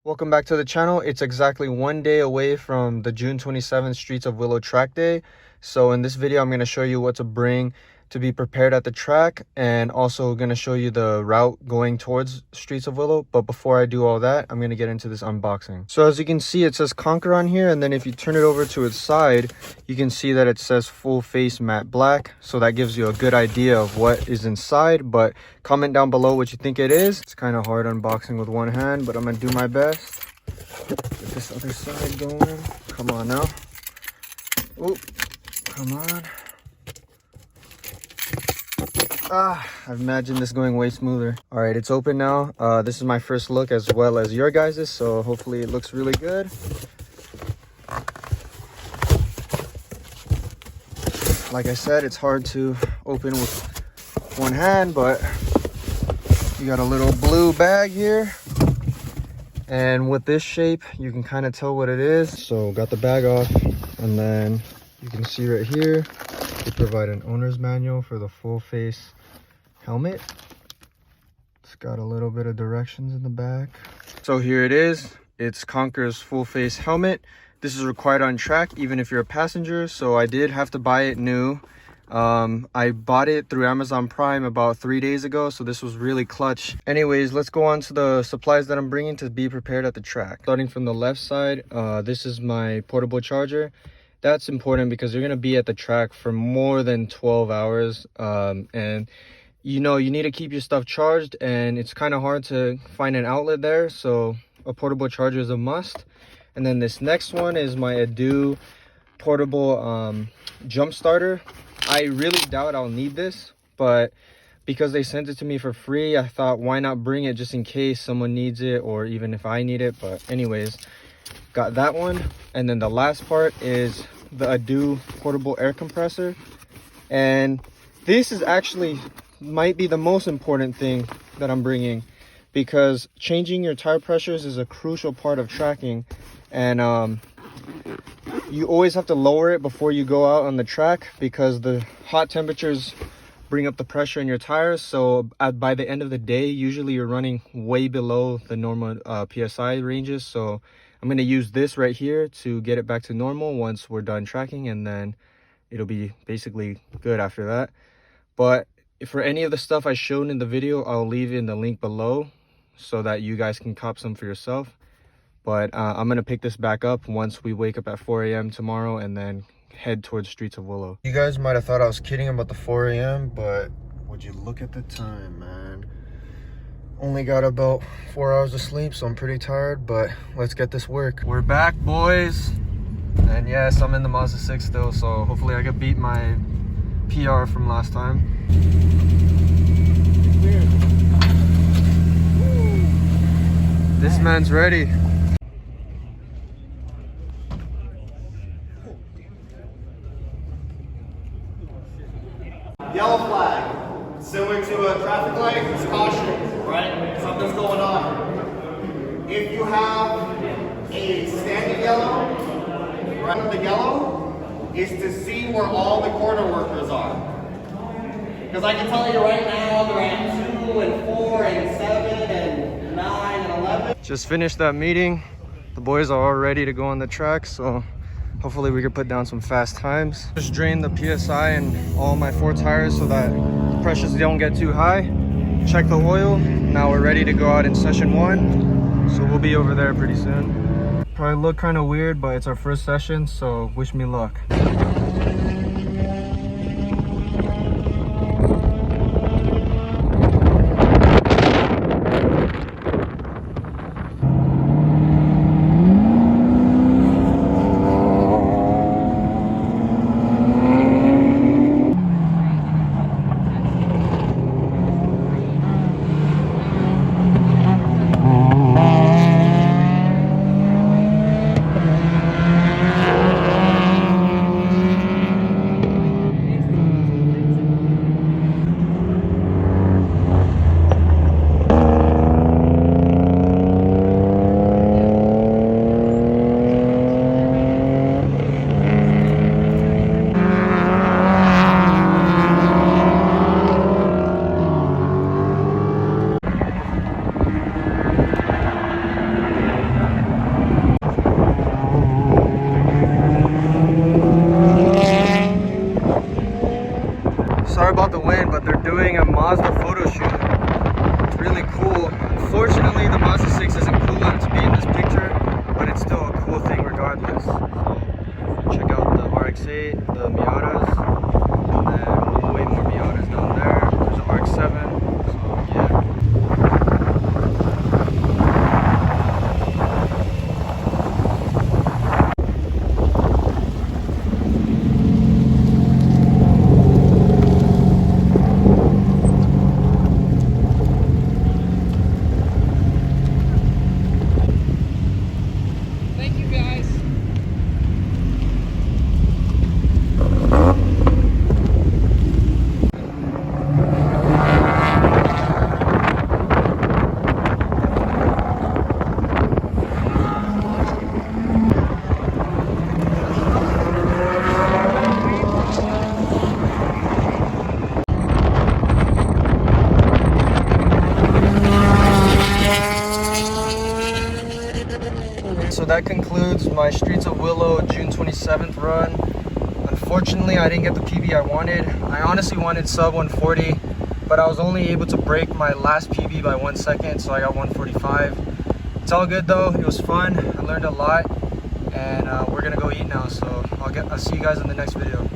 Welcome back to the channel. It's exactly 1 day away from the June 27th Streets of Willow track day. So in this video, I'm going to show you what to bring to be prepared at the track, and also going to show you the route going towards Streets of Willow. But before I do all that, I'm going to get into this unboxing. So as you can see, it says Conquer on here, and then if you turn it over to its side, you can see that it says full face matte black. So that gives you a good idea of what is inside, but comment down below what you think it is. It's kind of hard unboxing with one hand, but I'm going to do my best. Get this other side going. Come on now. Oh, come on. I imagine this going way smoother. All right, it's open now. This is my first look as well as your guys's, so hopefully it looks really good. Like I said, it's hard to open with one hand, but you got a little blue bag here. And with this shape, you can kind of tell what it is. So got the bag off, and then you can see right here, they provide an owner's manual for the full face helmet. It's got a little bit of directions in the back. So here it is. It's Conquer's full face helmet. This is required on track even if you're a passenger, so I did have to buy it new. I bought it through Amazon Prime about 3 days ago, so this was really clutch. Anyways, let's go on to the supplies that I'm bringing to be prepared at the track. Starting from the left side, this is my portable charger. That's important because you're going to be at the track for more than 12 hours, and you know you need to keep your stuff charged, and it's kind of hard to find an outlet there, so a portable charger is a must. And then this next one is my Adu portable jump starter. I really doubt I'll need this, but because they sent it to me for free, I thought why not bring it just in case someone needs it, or even if I need it. But anyways, got that one. And then the last part is the Adu portable air compressor, and this is actually might be the most important thing that I'm bringing, because changing your tire pressures is a crucial part of tracking, and you always have to lower it before you go out on the track, because the hot temperatures bring up the pressure in your tires. So by the end of the day, usually you're running way below the normal PSI ranges. So I'm going to use this right here to get it back to normal once we're done tracking, and then it'll be basically good after that. But for any of the stuff I showed in the video, I'll leave in the link below so that you guys can cop some for yourself. But I'm going to pick this back up once we wake up at 4 a.m. tomorrow and then head towards Streets of Willow. You guys might have thought I was kidding about the 4 a.m., but would you look at the time, man? Only got about 4 hours of sleep, so I'm pretty tired, but let's get this work. We're back, boys. And yes, I'm in the Mazda 6 still, so hopefully I can beat my PR from last time. This man's ready. Yellow flag, similar to a traffic light, it's caution, right? Something's going on. If you have a standing yellow, right on the yellow is to see where all the corner workers are. Because I can tell you right now, they're at 2 and 4 and 7 and 9 and 11. Just finished that meeting. The boys are all ready to go on the track, so hopefully we can put down some fast times. Just drained the PSI in all my 4 tires so that the pressures don't get too high. Check the oil. Now we're ready to go out in session 1. So we'll be over there pretty soon. Probably look kind of weird, but it's our first session, so wish me luck. that concludes my Streets of Willow June 27th run. Unfortunately, I didn't get the PB I wanted. I honestly wanted sub 140, but I was only able to break my last PB by 1 second, so I got 145. It's all good though. It was fun. I learned a lot, and we're gonna go eat now. So I'll see you guys in the next video.